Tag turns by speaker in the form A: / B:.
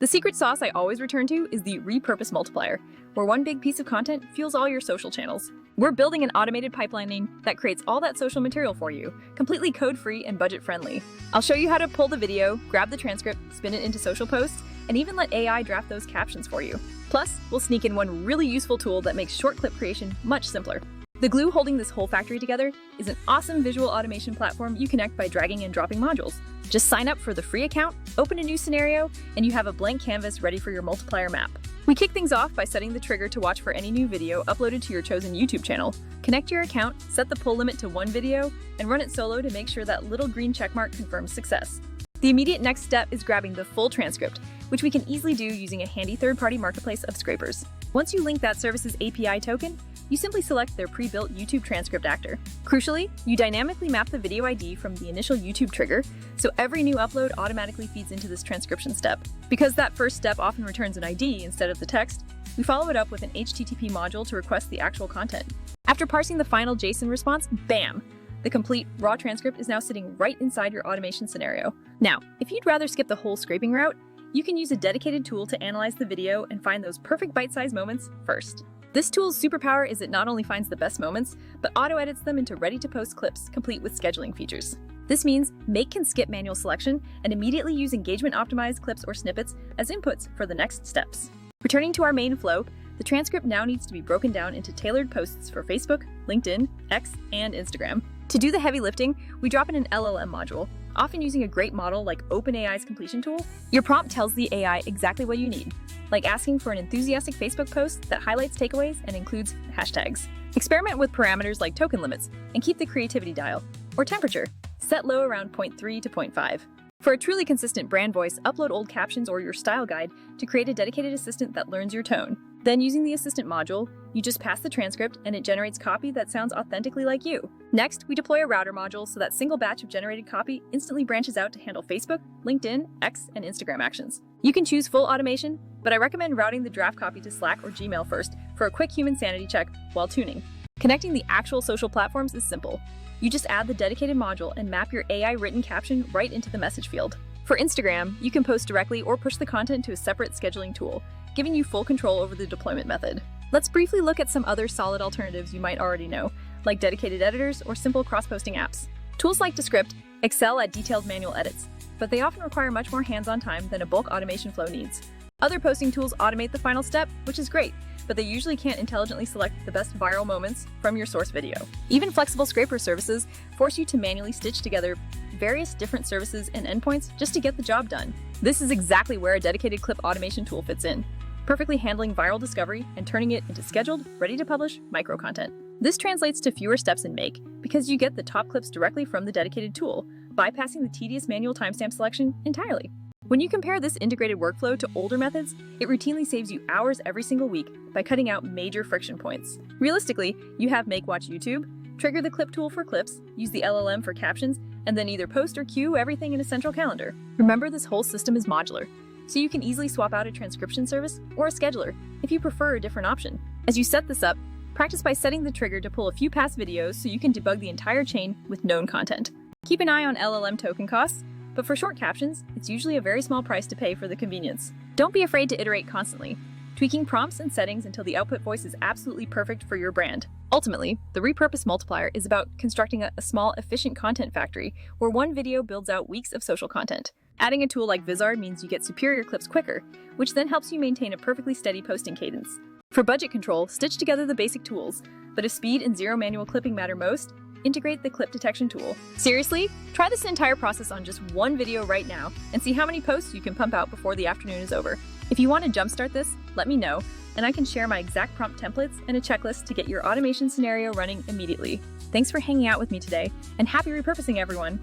A: The secret sauce I always return to is the Repurpose Multiplier, where one big piece of content fuels all your social channels. We're building an automated pipelining that creates all that social material for you, completely code-free and budget-friendly. I'll show you how to pull the video, grab the transcript, spin it into social posts, and even let AI draft those captions for you. Plus, we'll sneak in one really useful tool that makes short clip creation much simpler. The glue holding this whole factory together is an awesome visual automation platform you connect by dragging and dropping modules. Just sign up for the free account, open a new scenario, and you have a blank canvas ready for your multiplier map. We kick things off by setting the trigger to watch for any new video uploaded to your chosen YouTube channel. Connect your account, set the pull limit to 1 video, and run it solo to make sure that little green checkmark confirms success. The immediate next step is grabbing the full transcript, which we can easily do using a handy third-party marketplace of scrapers. Once you link that service's API token, you simply select their pre-built YouTube transcript actor. Crucially, you dynamically map the video ID from the initial YouTube trigger, so every new upload automatically feeds into this transcription step. Because that first step often returns an ID instead of the text, we follow it up with an HTTP module to request the actual content. After parsing the final JSON response, bam! The complete raw transcript is now sitting right inside your automation scenario. Now, if you'd rather skip the whole scraping route, you can use a dedicated tool to analyze the video and find those perfect bite-sized moments first. This tool's superpower is it not only finds the best moments, but auto-edits them into ready-to-post clips complete with scheduling features. This means Make can skip manual selection and immediately use engagement-optimized clips or snippets as inputs for the next steps. Returning to our main flow, the transcript now needs to be broken down into tailored posts for Facebook, LinkedIn, X, and Instagram. To do the heavy lifting, we drop in an LLM module, often using a great model like OpenAI's completion tool. Your prompt tells the AI exactly what you need, like asking for an enthusiastic Facebook post that highlights takeaways and includes hashtags. Experiment with parameters like token limits and keep the creativity dial, or temperature, set low around 0.3 to 0.5. For a truly consistent brand voice, upload old captions or your style guide to create a dedicated assistant that learns your tone. Then using the assistant module, you just pass the transcript and it generates copy that sounds authentically like you. Next, we deploy a router module so that single batch of generated copy instantly branches out to handle Facebook, LinkedIn, X, and Instagram actions. You can choose full automation, but I recommend routing the draft copy to Slack or Gmail first for a quick human sanity check while tuning. Connecting the actual social platforms is simple. You just add the dedicated module and map your AI-written caption right into the message field. For Instagram, you can post directly or push the content to a separate scheduling tool, giving you full control over the deployment method. Let's briefly look at some other solid alternatives you might already know, like dedicated editors or simple cross-posting apps. Tools like Descript excel at detailed manual edits, but they often require much more hands-on time than a bulk automation flow needs. Other posting tools automate the final step, which is great, but they usually can't intelligently select the best viral moments from your source video. Even flexible scraper services force you to manually stitch together various different services and endpoints just to get the job done. This is exactly where a dedicated clip automation tool fits in, perfectly handling viral discovery and turning it into scheduled, ready-to-publish micro-content. This translates to fewer steps in Make because you get the top clips directly from the dedicated tool, bypassing the tedious manual timestamp selection entirely. When you compare this integrated workflow to older methods, it routinely saves you hours every single week by cutting out major friction points. Realistically, you have Make watch YouTube, trigger the clip tool for clips, use the LLM for captions, and then either post or queue everything in a central calendar. Remember, this whole system is modular, so you can easily swap out a transcription service or a scheduler if you prefer a different option. As you set this up, practice by setting the trigger to pull a few past videos so you can debug the entire chain with known content. Keep an eye on LLM token costs, but for short captions, it's usually a very small price to pay for the convenience. Don't be afraid to iterate constantly, tweaking prompts and settings until the output voice is absolutely perfect for your brand. Ultimately, the Repurpose Multiplier is about constructing a small, efficient content factory where one video builds out weeks of social content. Adding a tool like Vizard means you get superior clips quicker, which then helps you maintain a perfectly steady posting cadence. For budget control, stitch together the basic tools, but if speed and zero manual clipping matter most, integrate the clip detection tool. Seriously? Try this entire process on just one video right now and see how many posts you can pump out before the afternoon is over. If you want to jumpstart this, let me know, and I can share my exact prompt templates and a checklist to get your automation scenario running immediately. Thanks for hanging out with me today, and happy repurposing, everyone!